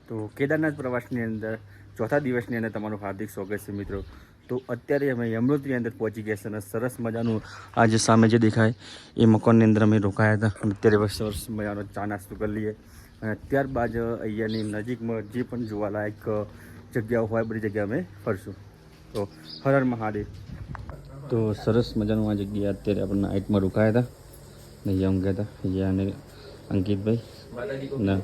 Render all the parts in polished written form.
તો કેદારનાથ પ્રવાસની અંદર ચોથા દિવસની અંદર તમારું હાર્દિક સ્વાગત છે મિત્રો। તો અત્યારે અમે યમનોત્રીની અંદર પહોંચી ગયા છે અને સરસ મજાનું આ જે સામે જે દેખાય એ મકાનની અંદર અમે રોકાયા હતા અને અત્યારે સરસ મજાનો ચા નાસ્તો કરી લઈએ અને ત્યારબાદ અહીંયાની નજીકમાં જે પણ જોવાલાયક જગ્યાઓ હોય બધી જગ્યા અમે ફરશું। તો હર હર મહાદેવ। તો સરસ મજાનું આ જગ્યા અત્યારે આપણે નાઇટમાં રોકાયા હતા ને અહીંયા ગયા હતા અહીંયા અંકિતભાઈ ના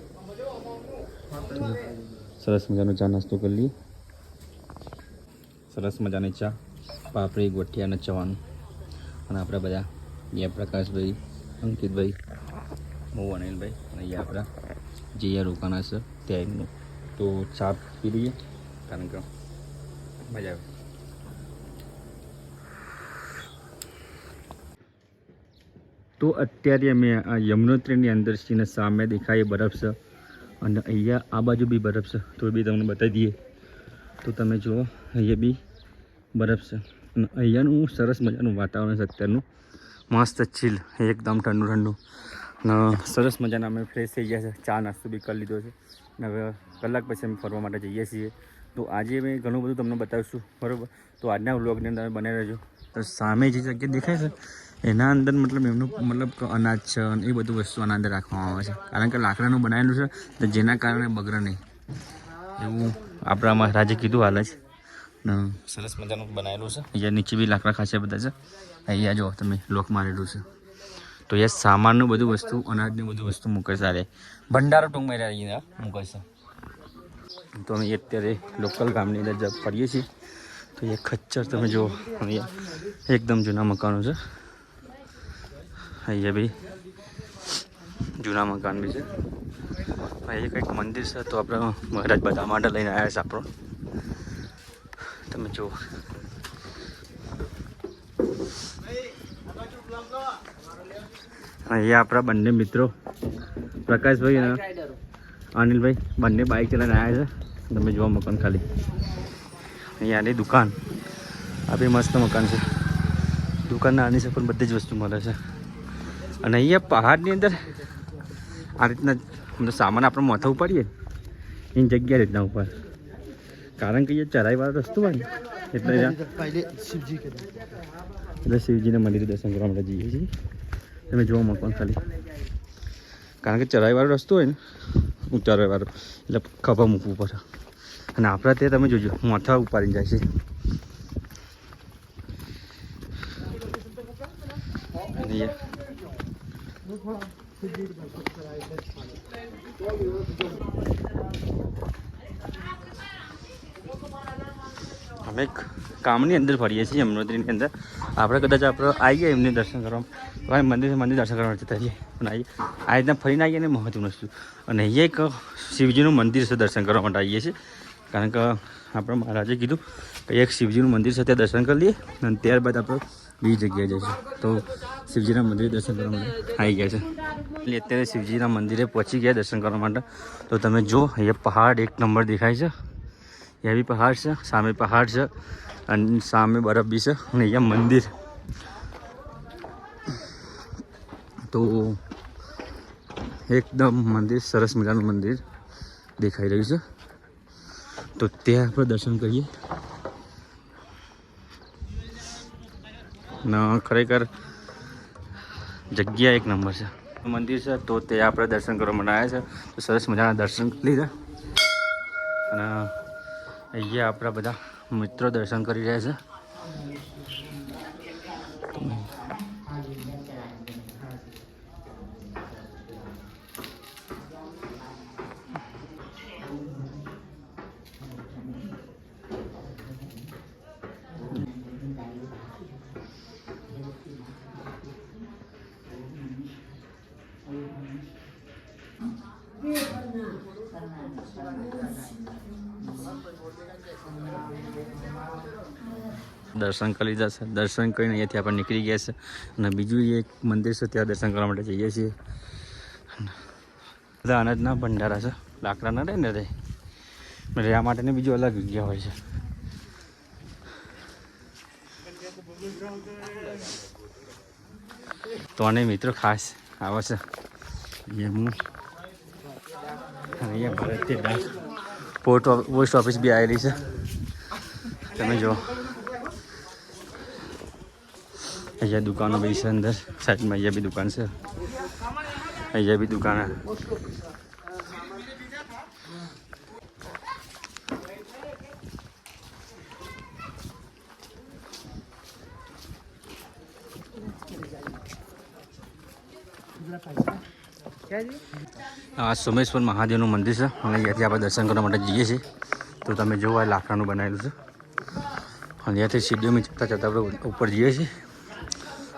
સરસ મજાનો ચા નાસ્તો કરી લઈએ। સરસ મજાની ચા પાપડી ગોઠિયા અને ચવાનું અને આપણે બધા અહીંયા પ્રકાશભાઈ અંકિતભાઈ હું અનિલભાઈ અને અહીંયા આપણા જે રોકાણા છે ત્યાંનું તો ચા પી લઈએ કારણ કે મજા આવે। તો અત્યારે અમે આ યમનોત્રીની અંદર છીએ સામે દેખાય બરફ છે અને અહીંયા આ બાજુ બી બરફ છે તો બી તમને બતાવી દઈએ। તો તમે જુઓ અહીંયા બી બરફ છે અને અહીંયાનું સરસ મજાનું વાતાવરણ છે અત્યારનું મસ્ત ચીલ એકદમ ઠંડુ ઠંડુ અને સરસ મજાના અમે ફ્રેશ થઈ ગયા છે ચા નાસ્તો બી કરી લીધો છે અને હવે કલાક પછી અમે ફરવા માટે જઈએ છીએ। તો આજે અમે ઘણું બધું તમને બતાવીશું બરાબર। તો આજના વ્લોગની અંદર તમે બનાવી રહેજો। તો સામે જે જગ્યા દેખાય છે એના અંદર મતલબ એમનું મતલબ અનાજ છે અને એ બધું વસ્તુ આના અંદર રાખવામાં આવે છે કારણ કે લાકડાનું બનાવેલું છે તો જેના કારણે બગડે નહીં એવું આપણા મહારાજે કીધું હાલ જ ને સરસ મજાનું બનાવેલું છે। અહીંયા નીચે બી લાકડા ખાસા બધા છે અહીંયા જો તમે લોક મારેલું છે તો એ સામાનનું બધું વસ્તુ અનાજની બધું વસ્તુ મૂકે છે અરે ભંડારો ટૂંકમાં અહીંયા મૂકે છે। તો અમે અત્યારે લોકલ ગામની અંદર ફરીએ છીએ તો એ ખચ્ચર તમે જુઓ અહીંયા એકદમ જૂના મકાનો છે અહીંયા બી જૂના મકાન બી છે અહીંયા કંઈક મંદિર છે તો આપણે મહારાજ બધા માટે લઈને આવ્યા છે આપણો તમે જુઓ અહીંયા આપણા બંને મિત્રો પ્રકાશભાઈ અને અનિલભાઈ બંને બાઇક ચલાવીને આવ્યા છે તમે જુઓ મકાન ખાલી અહીંયાની દુકાન આ બી મસ્ત મકાન છે દુકાન નાની છે પણ બધી જ વસ્તુ મળે છે અને અહીંયા પહાડની અંદર આ રીતના મતલબ સામાન આપણે માથા ઉપાડીએ એની જગ્યા રીતના ઉપર કારણ કે એ ચઢાઈવાળો રસ્તો હોય ને એટલે શિવજીના મંદિરે દર્શન કરવા માટે જઈએ છીએ તમે જોવા મકાન ખાલી કારણ કે ચઢાઈવાળો રસ્તો હોય ને ઉતારવાળો એટલે ખભા મૂકવું પડે અને આપણા ત્યાં તમે જોજો માથા ઉપાડીને જાય છે। અમે કામની અંદર ફરીએ છીએ યમનોત્રીની અંદર આપણે કદાચ આપણે આવી ગયા એમને દર્શન કરવા મંદિર દર્શન કરવા જતા રહીએ પણ આવીએ આ રીતના ફરીને આવીએ ને મહત્વનું વસ્તુ અને અહીંયા એક શિવજીનું મંદિર છે દર્શન કરવા માટે આવીએ છીએ કારણ કે આપણા મહારાજે કીધું કે એક શિવજીનું મંદિર છે ત્યાં દર્શન કરી લઈએ અને ત્યારબાદ આપણે બીજી જગ્યાએ જઈશું તો શિવજીના મંદિરે દર્શન કરવા માટે આવી ગયા છે એટલે અત્યારે શિવજીના મંદિરે પહોંચી ગયા દર્શન કરવા માટે। તો તમે જો અહીંયા પહાડ એક નંબર દેખાય છે એ બી પહાડ છે સામે પહાડ છે અને સામે બરફ બી છે અને અહીંયા મંદિર તો એકદમ મંદિર સરસ મજાનું મંદિર દેખાઈ રહ્યું છે તો ત્યાં આપણે દર્શન કરીએ ને ખરેખર જગ્યા એક નંબર છે મંદિર છે તો તે આપણે દર્શન કરવા માટે આવ્યા છે તો સરસ મજાના દર્શન લીધા અને અહીંયા આપણા બધા મિત્રો દર્શન કરી રહ્યા છે। દર્શન કરી લીધા છે દર્શન કરીને અહીંયાથી આપણે નીકળી ગયા છે અને બીજું એક મંદિર છે ત્યાં દર્શન કરવા માટે જઈએ છીએ। બધા અનાજના ભંડારા છે લાકડાના રહે ને રહેવા માટેની બીજું અલગ જગ્યા હોય છે। તો અને મિત્રો ખાસ આવે છે અહીંયા ભારતીય ડાક પોસ્ટ ઓફિસ બી આવેલી છે. તમે જો અહીંયા દુકાનો બી છે અંદર સાઈડમાં. અહીંયા બી દુકાન છે. અહીંયા બી દુકાન. આ સોમેશ્વર મહાદેવનું મંદિર છે અને અહીંયાથી આપણે દર્શન કરવા માટે જઈએ છીએ. તો તમે જુઓ આ લાકડાનું બનાવેલું છે. અહીંયાથી સીડીઓમાં ચડતા ચડતા આપણે ઉપર જઈએ છીએ.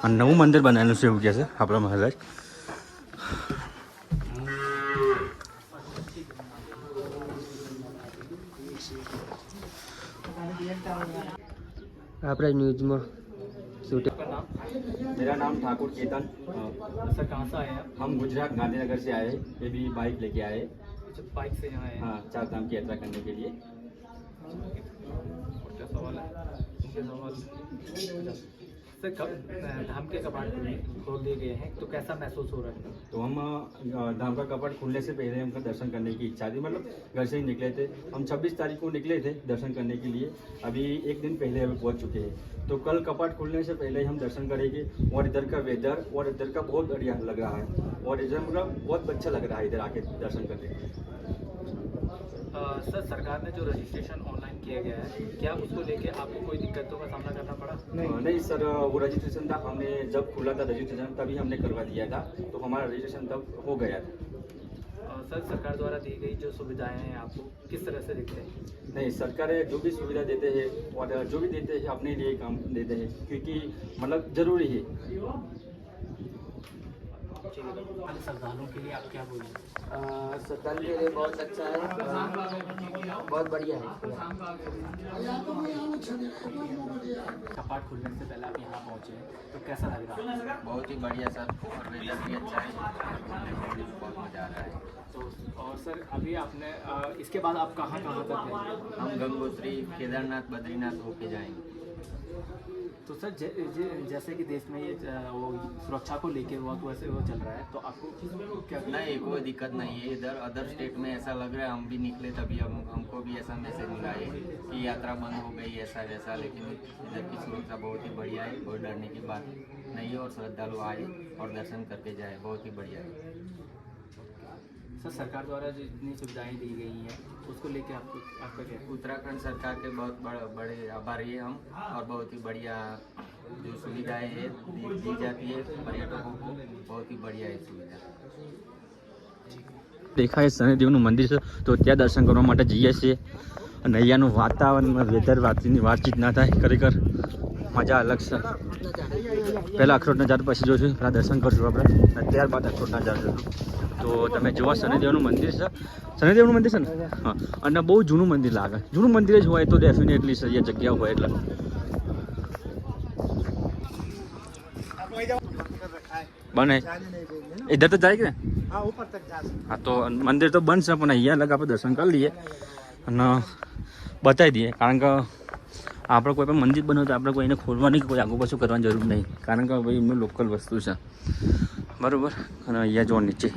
અને નવું મંદિર બનાવેલું છે એવું કહે છે આપણા મહારાજ. આપણે ન્યૂઝમાં मेरा नाम ठाकुर केतन. सर कहाँ से आए हैं आप? हम गुजरात गांधीनगर से आए. ये भी बाइक लेके आए. अच्छा, बाइक से यहाँ आए हैं. हाँ, 4 धाम की यात्रा करने के लिए. और क्या सवाल है? मुझे सवाल सर कब धाम के कपाट खोल दिए गए हैं तो कैसा महसूस हो रहा है? तो हम धाम का कपाट खुलने से पहले हमको दर्शन करने की इच्छा थी. मतलब घर से ही निकले थे हम. 26 तारीख को निकले थे दर्शन करने के लिए. अभी एक दिन पहले अभी पहुंच चुके हैं. तो कल कपाट खुलने से पहले ही हम दर्शन करेंगे. और इधर का वेदर और इधर का बहुत बढ़िया लग रहा है. और इधर मतलब बहुत अच्छा लग रहा है इधर आके दर्शन करने. सर सरकार ने जो रजिस्ट्रेशन ऑनलाइन किया गया है क्या उसको लेके आपको कोई दिक्कतों का सामना करना पड़ा? नहीं सर, वो रजिस्ट्रेशन था. हमने जब खुला था रजिस्ट्रेशन तभी हमने करवा दिया था. तो हमारा रजिस्ट्रेशन तब हो गया था. सर सरकार द्वारा दी गई जो सुविधाएं हैं आपको किस तरह से दिखते हैं? नहीं, सरकार जो भी सुविधा देते हैं और जो भी देते हैं अपने लिए काम देते हैं क्योंकि मतलब ज़रूरी है. श्रद्धालुओं के लिए आप क्या बोलेंगे? श्रद्धालु के लिए बहुत अच्छा है, बहुत बढ़िया है. कपाट खुलने से पहले आप यहाँ पहुँचे तो कैसा लग रहा है? बहुत ही बढ़िया सर, और वेदर भी अच्छा है, बहुत मज़ा आ रहा है. तो और सर अभी आपने इसके बाद आप कहाँ कहाँ तक जाएंगे? हम गंगोत्री, केदारनाथ, बद्रीनाथ होके जाएंगे. तो सर जैसे कि देश में ये वो सुरक्षा को लेके बहुत वैसे वो चल रहा है तो आपको क्या? नहीं, कोई दिक्कत नहीं है. इधर अदर स्टेट में ऐसा लग रहा है. हम भी निकले तभी हमको भी ऐसा मैसेज मिला है कि यात्रा बंद हो गई ऐसा वैसा. लेकिन इधर की सुरक्षा बहुत ही बढ़िया है, कोई डरने की बात नहीं है. और श्रद्धालु आए और दर्शन करके जाए, बहुत ही बढ़िया है. सर सरकार द्वारा जितनी सुविधाएं दी गई हैं उसको लेके आपका क्या? उत्तराखंड सरकार के बहुत बड़े आभारी हैं हम. और बहुत ही बढ़िया जो सुविधाएं है दी जाती है पर्यटकों को, बहुत ही बढ़िया है सुविधा. દેખાય શનિદેવનું મંદિર છે તો ત્યાં દર્શન કરવા માટે જઈએ છીએ. અને અહીંયાનું વાતાવરણમાં વેધર વાતચીત ના થાય. ખરેખર મજા અલગ છે. પહેલાં અખરોટના ઝાડ પછી જોઈશું, પહેલાં દર્શન કરશું આપણે અને ત્યારબાદ અખરોટના ઝાડ જોઈશું. તો તમે જોવા શનિદેવનું મંદિર છે. શનિદેવનું મંદિર છે ને? હા. અને બહુ જૂનું મંદિર લાગે. જૂનું મંદિર જ હોય તો ડેફિનેટલી છે એ જગ્યા હોય એટલે. બને इधर तो जाएगी ना? हाँ, ऊपर तक जा सकते. हाँ, तो मंदिर तो बंद છે પણ અહીંયા લગ આપણે દર્શન કરી લઈએ અને બતાવી દઈએ. કારણ કે આપણે કોઈ પણ મંદિર બનાવે તો આપણે કોઈને ખોલવાની કે કોઈ આગુ પાછું કરવાની જરૂર નહીં. કારણ કે ભાઈ એમનું લોકલ વસ્તુ છે બરાબર. અને અહીંયા જો નીચે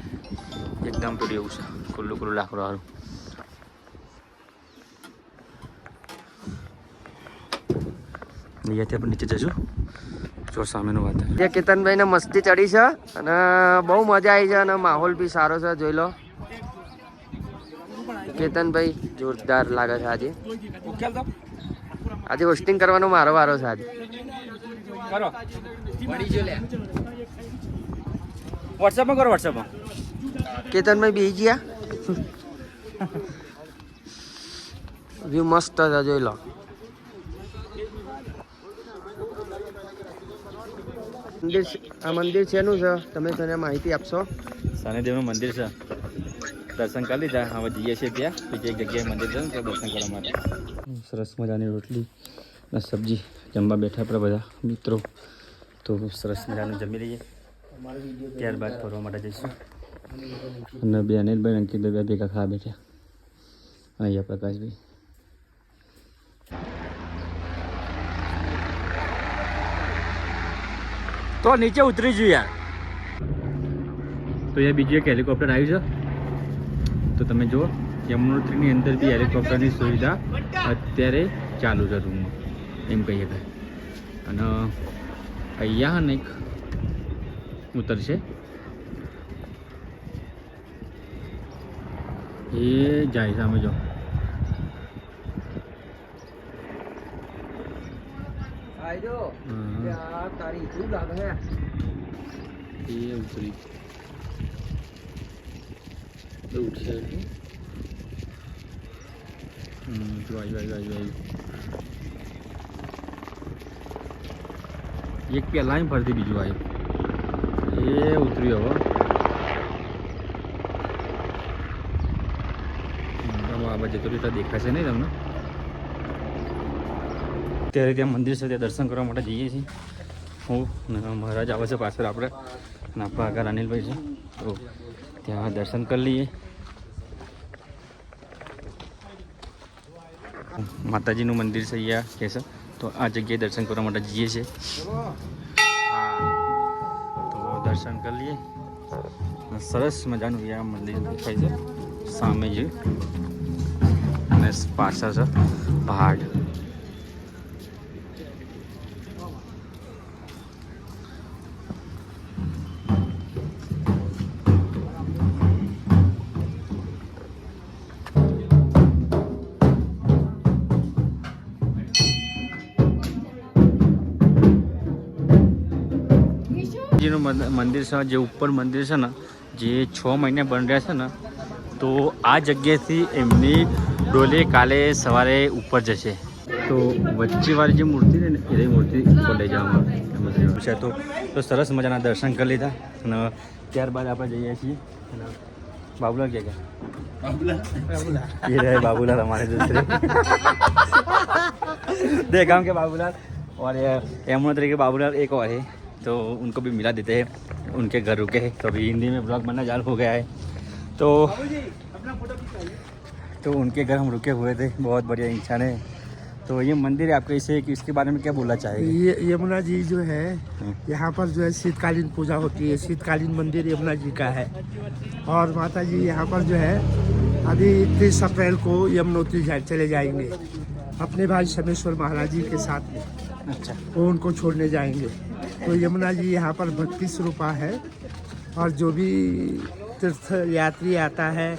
એકદમ પેલું એવું છે ખુલ્લું ખુલ્લું લાકડાવાળું. અહીંયાથી આપણે નીચે જશું. જો સામેનું વાતાવરણ. જે કેતનભાઈ ને મસ્તી ચડી છે અને બહુ મજા આવી છે અને માહોલ બી સારો છે. જોઈ લો કેતનભાઈ જોરદાર લાગે છે. આજે હોસ્ટિંગ કરવાનો મારો વારો છે. આજે કરો વોટ્સએપમાં કરો. વોટ્સએપમાં કેતનભાઈ બેસી ગયા. વ્યૂ મસ્ત છે, જોઈ લો. આ મંદિર શેનું છે તમે તને માહિતી આપશો? શનિદેવનું મંદિર છે. દર્શન કરી લીધા, હવે જઈએ છીએ ત્યાં બીજી એક જગ્યાએ મંદિર છે તો દર્શન કરવા માટે. સરસ મજાની રોટલી અને સબ્જી જમવા બેઠા આપણે બધા મિત્રો. તો સરસ મજાનું જમી લઈએ, ત્યારબાદ ફરવા માટે જઈશું. અને બે અનિલભાઈ અંકિતભાઈ ભેગા ખાવા બેઠા. અહીંયા પ્રકાશભાઈ. તો નીચે ઉતરી જઈએ યાર. તો અહીંયા બીજું એક હેલિકોપ્ટર આવ્યું છે તો તમે જુઓ યમનોત્રીની અંદર બી હેલિકોપ્ટરની સુવિધા અત્યારે ચાલુ છે રૂમમાં એમ કહીએ કે. અને અહીંયા ને એક ઉતરશે એ જાય સામે જો. એ ઉતરી ઉઠશે જો આવ્યું. એક પહેલાં ફરતી બીજું આવ્યું એ ઉતર્યું હવે. આ બાજુ તો રીતે દેખાશે નહીં તમને. અત્યારે ત્યાં મંદિર છે ત્યાં દર્શન કરવા માટે જઈએ છીએ. હું મહારાજ આવે છે પાછળ આપણે અને આપણા આગળ અનિલભાઈ છે તો ત્યાં દર્શન કરી લઈએ. માતાજીનું મંદિર છે અહીંયા કે છે તો આ જગ્યાએ દર્શન કરવા માટે જઈએ છીએ. હા તો દર્શન કરી લઈએ. સરસ મજાનું અહીંયા મંદિર દેખાય છે સામે જ અને પાછળ છે પહાડ. મંદિર છે જે ઉપર મંદિર છે ને જે 6 મહિને બની રહ્યા છે ને તો આ જગ્યાએથી એમની ડોલે કાલે સવારે ઉપર જશે. તો વચ્ચેવાળી જે મૂર્તિ છે ને એ મૂર્તિ ઉપર લઈ જવામાં છે. તો સરસ મજાના દર્શન કરી લીધા અને ત્યારબાદ આપણે જઈએ છીએ. बाबूलाल क्या क्या ये रहे बाबूलाल हमारे दूसरे देख हम के बाबूलाल और यमुनोत्री के बाबूलाल एक और है तो उनको भी मिला देते हैं. उनके घर रुके हैं तो अभी हिंदी में ब्लॉग बनना चालू हो गया है तो उनके घर हम रुके हुए थे. बहुत बढ़िया इंसान है. तो ये मंदिर है आपका इसे इसके बारे में क्या बोलना चाहेंगे? ये यमुना जी जो है यहाँ पर जो है शीतकालीन पूजा होती है. शीतकालीन मंदिर यमुना जी का है और माता जी यहाँ पर जो है अभी 30 अप्रैल को यमुनोत्री चले जाएंगे अपने भाई शमेश्वर महाराज जी के साथ में. अच्छा वो उनको छोड़ने जाएंगे. तो यमुना जी यहाँ पर भक्ति स्वरूपा है और जो भी तीर्थ यात्री आता है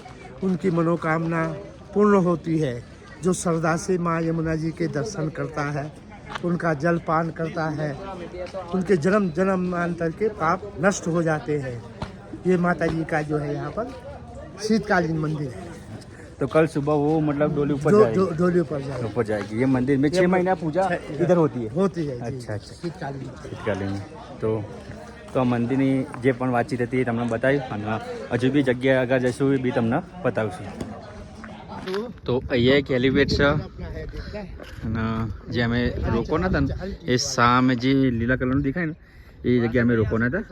उनकी मनोकामना पूर्ण होती है. जो श्रद्धा से माँ यमुना जी के दर्शन करता है उनका जल पान करता है उनके जन्म जन्मांतर के पाप नष्ट हो जाते हैं. ये माता जी का जो है यहाँ पर शीतकालीन मंदिर है. तो कल सुबह वो मतलब डोली ऊपर डोली ऊपर जाएगी. ऊपर जाएगी. ये मंदिर में 6 महीना पूजा इधर होती है. है अच्छा अच्छा शीतकालीन. તો મંદિરની જે પણ વાતચીત હતી એ તમને બતાવી અને હજુ બી જગ્યા આગળ જઈશું એ બી તમને બતાવશું. તો અહીંયા એક એલિવેટ છે અને જે અમે રોકોના હતા ને એ સામે જે લીલા કલરનું દેખાય ને એ જગ્યાએ અમે રોકોના હતા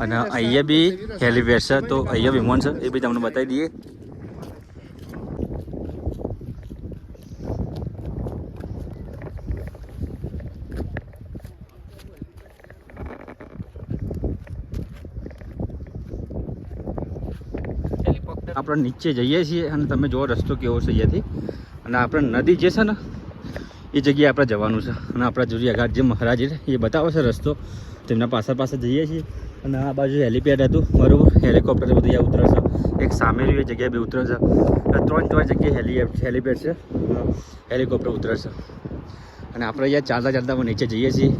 અને અહીંયા બી એલિવેટ છે. તો અહીંયા વિમાન છે એ બી તમને બતાવી દઈએ. આપણે નીચે જઈએ છીએ અને તમે જો રસ્તો કેવો છે અહીંયાથી અને આપણે નદી જે છે ને એ જગ્યાએ આપણે જવાનું છે અને આપણા જુરિયાઘાટ જે મહારાજ છે એ બતાવે છે રસ્તો. તેમના પાસે જઈએ છીએ અને આ બાજુ હેલિપેડ હતું બરાબર. હેલિકોપ્ટર બધું અહીંયા ઉતરે છે. એક સામે એ જગ્યાએ બી ઉતરે છે. 3 જગ્યાએ હેલિપેડ છે હેલિકોપ્ટર ઉતરે છે અને આપણે અહીંયા ચાલતા નીચે જઈએ છીએ.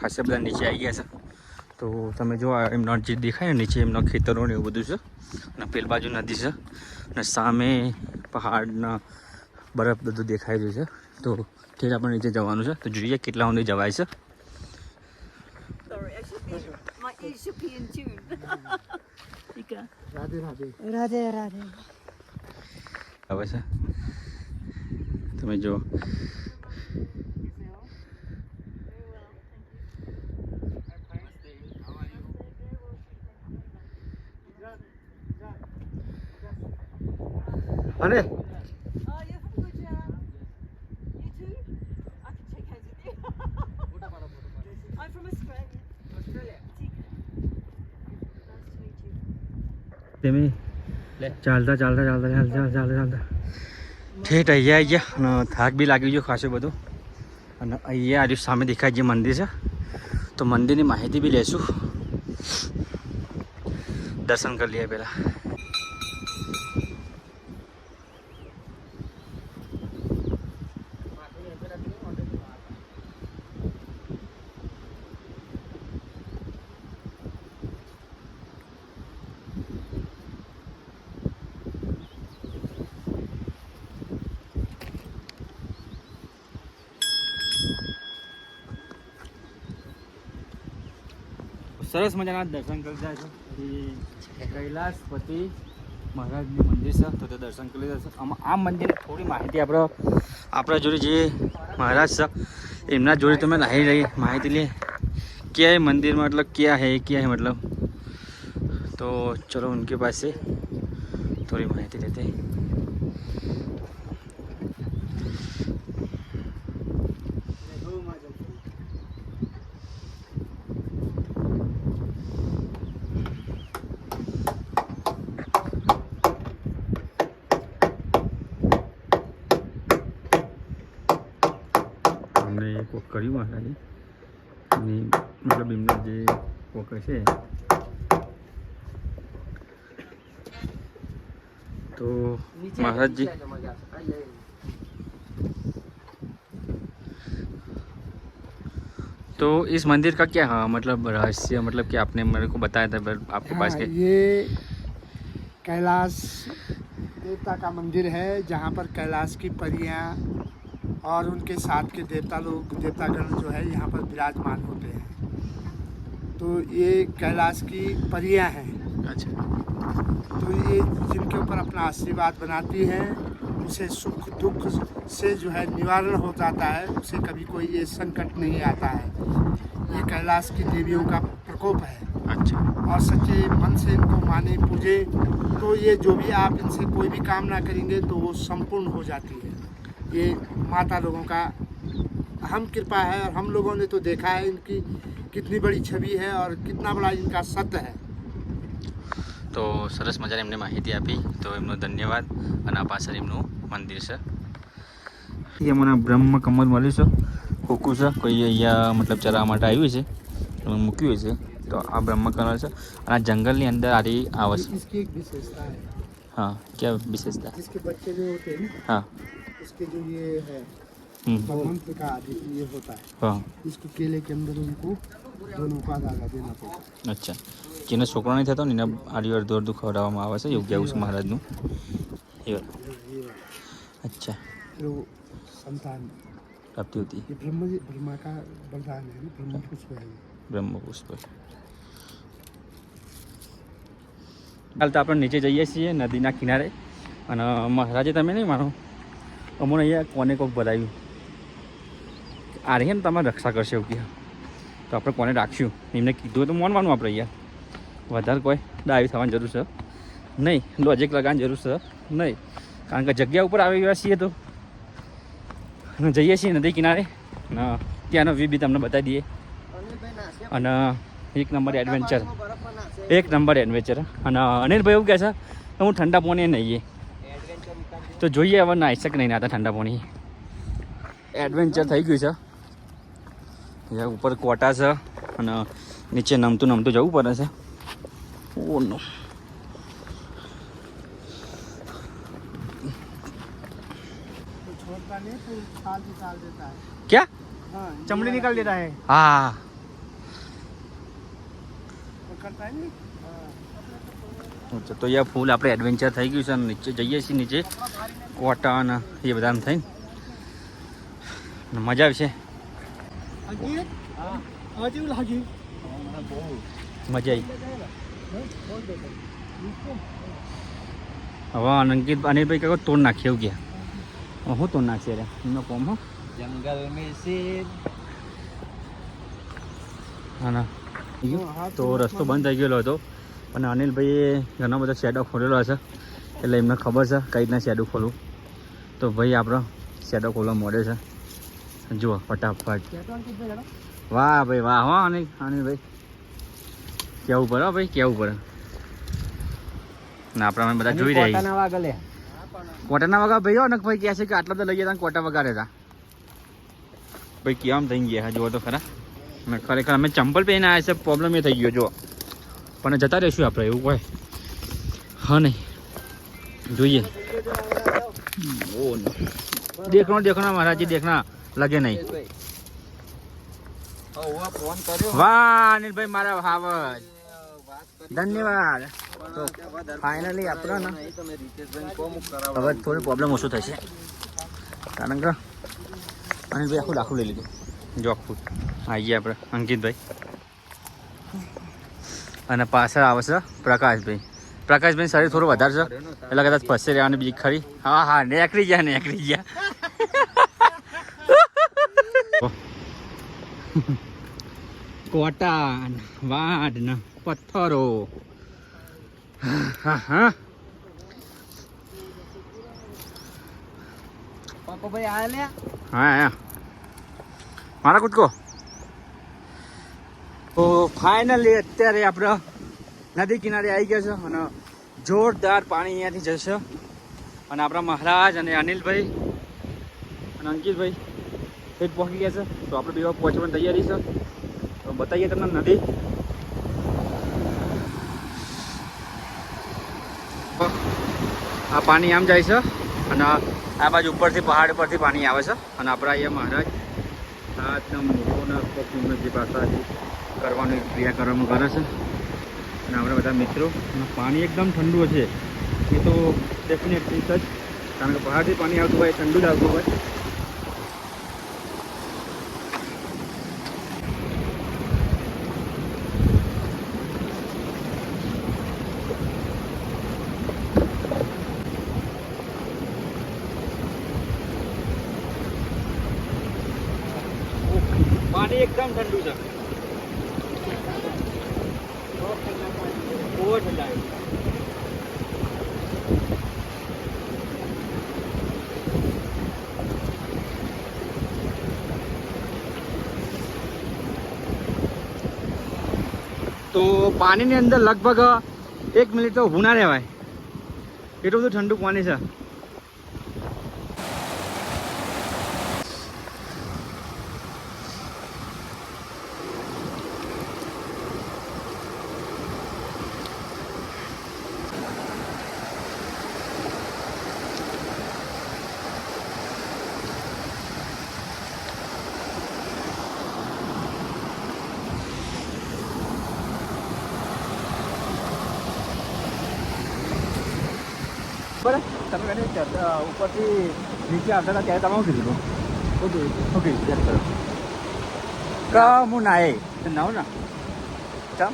ખાસા બધા નીચે આવી ગયા છે. તો તમે જો એમનો જે દેખાય ને નીચે એમના ખેતરો ને એવું બધું છે અને પેલ બાજુ નદી છે અને સામે પહાડના બરફ બધું દેખાઈ રહ્યું છે. તો તે આપણે નીચે જવાનું છે. તો જોઈએ કેટલા ઊંડી જવાય છે. It should be in tune. Radhe Radhe. Radhe Radhe. આવે છે તમે જો. અરે Oh, you have a good job. You too? I can shake hands with you. I'm from Australia. Tika. Nice to meet you. તમે ચાલતા ચાલતા ચાલતા ચાલતા ચાલતા ચાલતા ઠેઠ અહીંયા આવી ગયા અને થાક બી લાગી ગયો ખાસો બધું. અને અહીંયા આજુ સામે દેખાય જે મંદિર છે તો મંદિરની માહિતી બી લેશું. દર્શન કરી લઈએ પહેલાં. સરસ મજાના દર્શન કરી જાય છે. કૈલાસપતિ મહારાજનું મંદિર છે તો તે દર્શન કરી લીધા છે. આમાં આ મંદિરની થોડી માહિતી આપણા જોડે જે મહારાજ છે એમના જોડે તમે લાવી રહી માહિતી લે क्या है मंदिर मतलब क्या है मतलब. तो चलो उनके पास से थोड़ी माहिती लेते हैं. हमने एक वो करी महाराज मतलब એમના જે વોકર છે तो महाराज जी तो इस मंदिर का क्या हाँ मतलब रहस्य मतलब कि आपने मेरे को बताया था आपके पास के ये कैलाश देवता का मंदिर है जहाँ पर कैलाश की परियां और उनके साथ के देवतागण जो है यहाँ पर विराजमान होते हैं. तो ये कैलाश की परियां हैं. अच्छा. तो ये जिनके ऊपर अपना आशीर्वाद बनाती हैं उसे सुख दुख से जो है निवारण हो जाता है. उसे कभी कोई ये संकट नहीं आता है. ये कैलाश की देवियों का प्रकोप है. अच्छा. और सच्चे मन से इनको माने पूजे तो ये जो भी आप इनसे कोई भी कामना करेंगे तो वो संपूर्ण हो जाती है. ये माता लोगों का अहम कृपा है और हम लोगों ने तो देखा है इनकी कितनी बड़ी छवि है और कितना बड़ा इनका सत्य है. तो सरस मजाने एमने माहिती आपी तो एमनो धन्यवाद. અને આ પાછળ એમનું મંદિર છે. એ મને બ્રહ્મ કમળ મળ્યું છે કોકું છે કોઈ અહીંયા मतलब ચરાવવા માટે આવ્યું છે મૂક્યું છે તો આ બ્રહ્મ કમળ છે અને આ જંગલની અંદર આ આવે છે. इसकी एक विशेषता है. हाँ क्या विशेषता. जिसके बच्चे जो होते हैं ना हाँ इसके जो ये है मंत्र का आदि ये होता है. हाँ इसको केले के अंदर उनको दोनों का धागा देना पड़ता है. અચ્છા જેને છોકરો નહીં થતો ને એને આડી અડધું અડધું ખવડાવવામાં આવે છે એવું કહેવું છે મહારાજનું. એ अच्छा फिर वो संतान प्राप्ति होती है. ये ब्रह्मा का वरदान है ना. ब्रह्म पुष्प है. ब्रह्म पुष्प. હાલ તો આપણે નીચે જઈએ છીએ નદીના કિનારે અને મહારાજે તમે નહીં માનો અમને અહીંયા કોને કોક ભરાયું આ રહે ને તમે રક્ષા કરશે એવું કહે તો આપણે કોને રાખશું એમને કીધું તો માનવાનું આપણે અહીંયા વધારે કોઈ ડાવી થવાની જરૂર છે નહીં લોજિક લગાવવાની જરૂર છે નહીં કારણ કે જગ્યા ઉપર આવી ગયા છીએ તો જઈએ છીએ નદી કિનારે અને ત્યાંનો વ્યૂ બી તમને બતાવી દઈએ અને એક નંબર એડવેન્ચર અને અનિલભાઈ એવું કહે છે કે હું ઠંડા પાણી નહીએ તો જોઈએ હવે નાહી શકે નહીં નાતા ઠંડા પાણી એડવેન્ચર થઈ ગયું છે. અહીંયા ઉપર કોટા છે અને નીચે નમતું જવું પડે છે. ઓ નો छोड़ता नहीं तो छाल निकाल देता है. क्या हाँ चमड़ी निकाल देता है. हाँ करता है नहीं. અચ્છા તો અહીંયા ફૂલ આપણે એડવેન્ચર થઈ ગયું છે અને નીચે જઈએ છીએ નીચે કોટા અને એ બધા થઈને મજા આવશે. મજા આવી. હવે અનિલભાઈ કહો તોડ નાખીએ એવું ગયા હું તોડ નાખશે રે એમનો કોમ હો जंगल में से હા ના તો રસ્તો બંધ થઈ ગયેલો હતો અને અનિલભાઈએ ઘણા બધા શેડો ખોલેલો હશે એટલે એમને ખબર છે કઈ રીતના શેડો ખોલવું તો ભાઈ આપણો શેડો ખોલવા મળે છે. જુઓ ફટાફટ. વાહ ભાઈ વાહ હો અનિલભાઈ કેવું પડે ભાઈ કેવું પડે ને આપણે બધા જોઈ રહ્યા કોટાના વગા ભાઈ અનક ભાઈ કહે છે કે આટલા બધા લઈ ગયા કોટા વગાડે હતા ભાઈ કેમ થઈ ગયા જુઓ તો ખરા અને ખરેખર અમે ચંપલ પહેરીને આવ્યા છે પ્રોબ્લેમ એ થઈ ગયો જો પણ જતા રહીશું આપણે એવું કોઈ હા નહીં જોઈએ ઓ देखना महाराज जी देखना लगे नहीं वाह अनिल भाई मारा भावज धन्यवाद तो फाइनली આપણે ને હવે થોડી પ્રોબ્લેમ ઓછું થશે કારણ કે અનિલભાઈ આખું દાખલું લઈ લીધું જો આખું આવી ગયા આપણે અંકિતભાઈ અને પાછળ આવે છે પ્રકાશભાઈ શરીર થોડું વધારે છે એટલે કદાચ ફસે રહેવાની બીજી ખરી હા નેકરી ગયા કોટા વાડ ને પથ્થરો હા મારા કૂદકો તો ફાઇનલી અત્યારે આપણે નદી કિનારે આવી ગયા છે અને જોરદાર પાણી અહીંયાથી જશે અને આપણા મહારાજ અને અનિલભાઈ અને અંકિતભાઈ એ જ પહોંચી ગયા છે તો આપણે બેવા પહોંચવાની તૈયારી છે તો બતાવીએ તમને નદી આ પાણી આમ જાય છે અને આ બાજુ ઉપરથી પહાડ પરથી પાણી આવે છે અને આપણા અહીંયા મહારાજ આ એકદમ મોટોના પગનું જે પાછા કરવાનું ક્રિયા કરવામાં કરે છે અને આપણા બધા મિત્રો પાણી એકદમ ઠંડુ છે એ તો ડેફિનેટલી જ કારણ કે બહારથી પાણી આવતું હોય ઠંડુ જ આવતું હોય પાણી એકદમ ઠંડુ છે બહુ ઠંડા તો પાણીની અંદર લગભગ 1 મિનિટ તો ઊભું ના રહેવાય એટલું બધું ઠંડુ પાણી છે બરાબર તમે કદી ઉપરથી નીચે આવતા હતા ત્યારે તમે શું કીધું ઓકે યાદ કરો કે હું નાય નાવ ને ચમ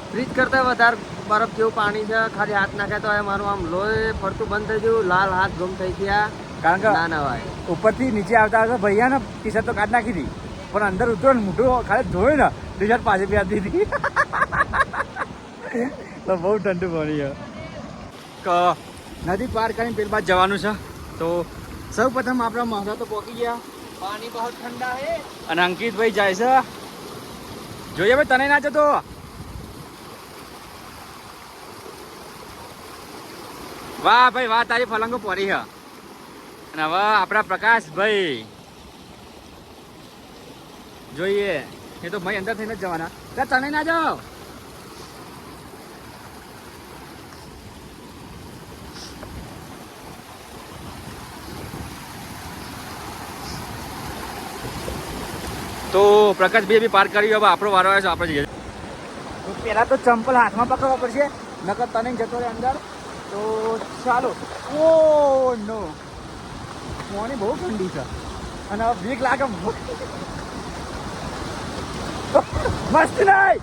ફ્રીજ કરતા વધારે બરફ જેવું પાણી છે ખાલી હાથ નાખે તો મારું આમ લોહી ફરતું બંધ થઈ ગયું લાલ હાથ ગુમ થઈ ગયા કારણ કે ના નવાય ઉપરથી નીચે આવતા આવતા ભૈયા ને ટી શર્ટ તો કાઢ નાખી હતી પણ અંદર ઉતરો ને મોટું ખાલી ધોયું ને ટી શર્ટ પાછી પહેરતી હતી તો બહુ ઠંડુ પાણી છે નદી પાર કરીને પેલી બાદ જવાનું છે તો સૌ પ્રથમ આપણા મહારાજ તો પહોંચી ગયા પાણી બહુ ઠંડા હે અને અંકિતભાઈ જાય છે જોઈએ ભાઈ તને ના જતો વાહ ભાઈ વાહ તારી ફલંગો પડી છે અને હવે આપણા પ્રકાશભાઈ જોઈએ એ તો ભાઈ અંદર થઈને જ જવાના તને ના જાઓ તો પ્રકાશભાઈ બી પાર્ક કર્યું હવે આપણો વારો આવે છે આપણે જઈએ તો પહેલાં તો ચંપલ હાથમાં પકડવા પડશે નકર તને જતો રહે અંદર તો ચાલો ઓ નો મોની બહુ ઠંડી છે અને હવે બીક લાગે મસ્ત નહીં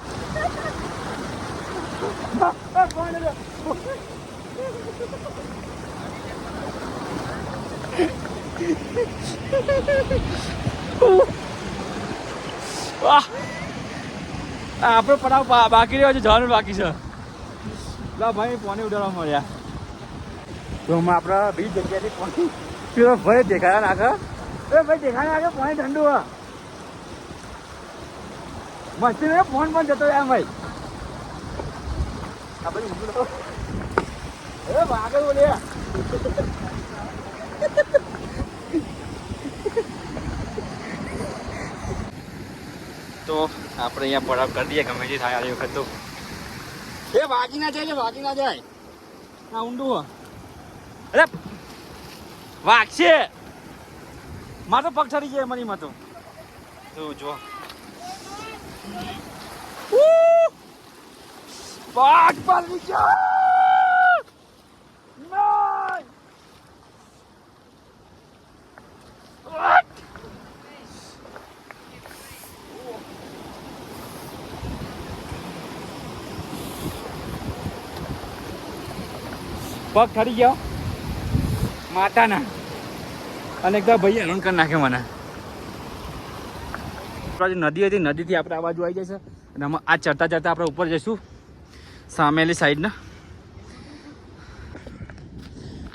આપણો પડાવ બાકી રહ્યો છે જવાનું બાકી છે લા ભાઈ પાણી ઉડાડવા મળ્યા તો અમે આપણા બીજી જગ્યાથી પાણી પેલો ભાઈ દેખાયા નાખે એ ભાઈ દેખાયા નાખે પાણી ઠંડુ હા મસ્તી ને ફોન પણ જતો યાર ભાઈ આ બધું તો આપણે અહીંયા બરફ કરી દઈએ ગમે તે થાય આ વખત તો એ વાગી ના જાય આ ઊંડું અરે વાગશે માં તો પગ ઠરી જાય મરી માં તો જો પગ પડી ગયા પગ ઠરી ગયો માતાના અને એકદમ ભાઈ હેરાન કરી નાખે મને નદી હતી નદીથી આપણે આ બાજુ આવી જશે અને આમાં આ ચડતા ચડતા આપણે ઉપર જઈશું સામેલી સાઈડના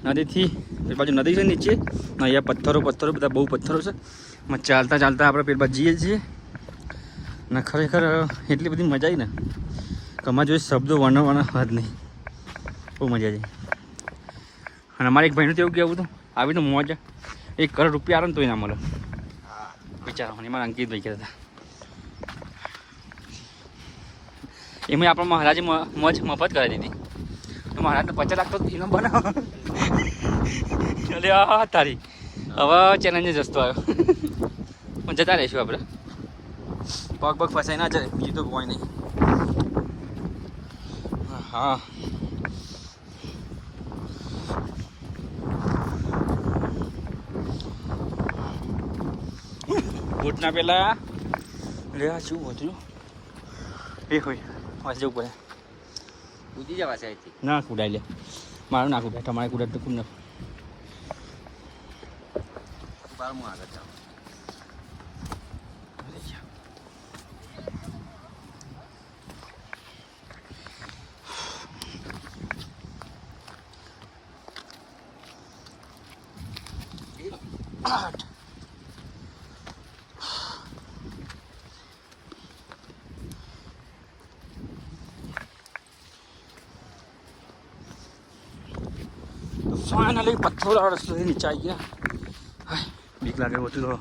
નદીથી એ બાજુ નદી છે નીચે અહીંયા પથ્થરો બધા બહુ પથ્થરો છે એમાં ચાલતા ચાલતા આપણે પેટ બાજુ જઈએ છીએ અને ખરેખર એટલી બધી મજા આવી ને કે અમારે જોઈએ શબ્દો વર્ણવવાના જ નહીં બહુ મજા આવી અને અમારે એક ભાઈનું તો એવું કહેવું હતું આવી તો મોજ 1 કરોડ રૂપિયા આવે ને તોય ના મળે વિચારો એમાં અંકિતભાઈ કહેતા હતા એમાં આપણે મહારાજે મોજ મફત કરાવી દીધી તો મહારાજને 50 લાખ તો એનો બનાવ એટલે આ તારી હવે ચેલેન્જ જસ્તો આવ્યો પણ જતા રહીશું આપણે પગ ફસાઈ ના જાય બીજું તો કોઈ નહીં હા ઘૂંટના પેલા લે આ શું હતું એ હોય વાંચ જવું પડે કૂદી જવા છે અહીંથી. ના કુડાઈ લે મારું નાખું ભાઈ તમારે કુડાઈ તો ખૂબ નાખું બાર હું આગળ જાઉં. ફાઇનલી પથ્થર રસ્તો નીચે આવી ગયા બીક લાગે ઓછું તો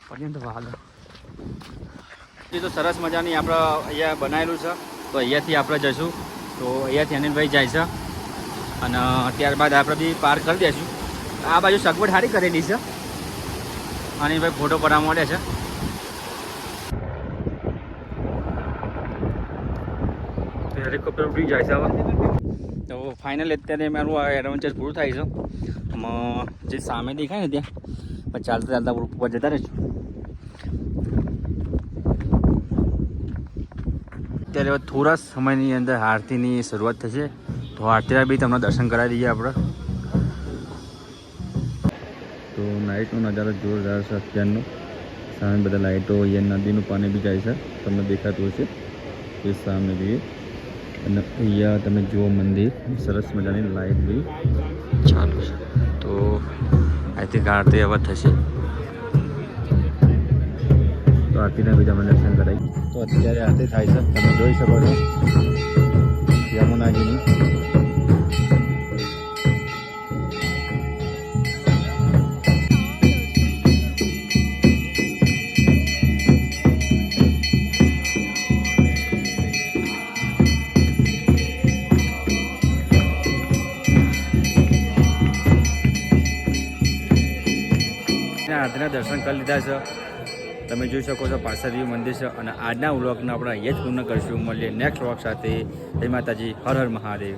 પડીએ તો વાલ એ તો સરસ મજાની આપણે અહીંયા બનાવેલું છે તો અહીંયાથી આપણે જઈશું તો અહીંયાથી અનિલભાઈ જાય છે અને ત્યારબાદ આપણે બી પાર કરી દઈશું આ બાજુ સગવડ સારી કરેલી છે અનિલભાઈ ફોટો પડાવવા મળે છે હેલિકોપ્ટર ઉડી જાય છે હવે તો ફાઇનલ અત્યારે મારું આ એડવેન્ચર પૂરું થાય છે આમાં જે સામે દેખાય ને ત્યાં પછી ચાલતા ચાલતા ઉપર જતા રહીશું અત્યારે હવે થોડા સમયની અંદર આરતીની શરૂઆત થશે તો આરતીના બી તમને દર્શન કરાવી દઈએ આપણે તો નાઇટનો નજારો જોરદાર છે અત્યારનો સામે બધા લાઇટો અહીંયા નદીનું પાણી બી જાય છે તમને દેખાતું હશે એ સામે જોઈએ અને અહીંયા તમે જુઓ મંદિર સરસ મજાની લાઇટ બી ચાલુ છે તો આઈ થિંક આરતી હવે થશે તો આરતીના બી તમે દર્શન કરાવી તો અત્યારે આરતી થાય છે તમે જોઈ શકો છો યમુનાજીની આરતીના દર્શન કરી લીધા છે તમે જોઈ શકો છો પાર્સદીવ મંદિર છે અને આજના વ્લોગને આપણે અહીંયા જ પૂર્ણ કરીશું મળીએ નેક્સ્ટ વ્લોગ સાથે જય માતાજી હર હર મહાદેવ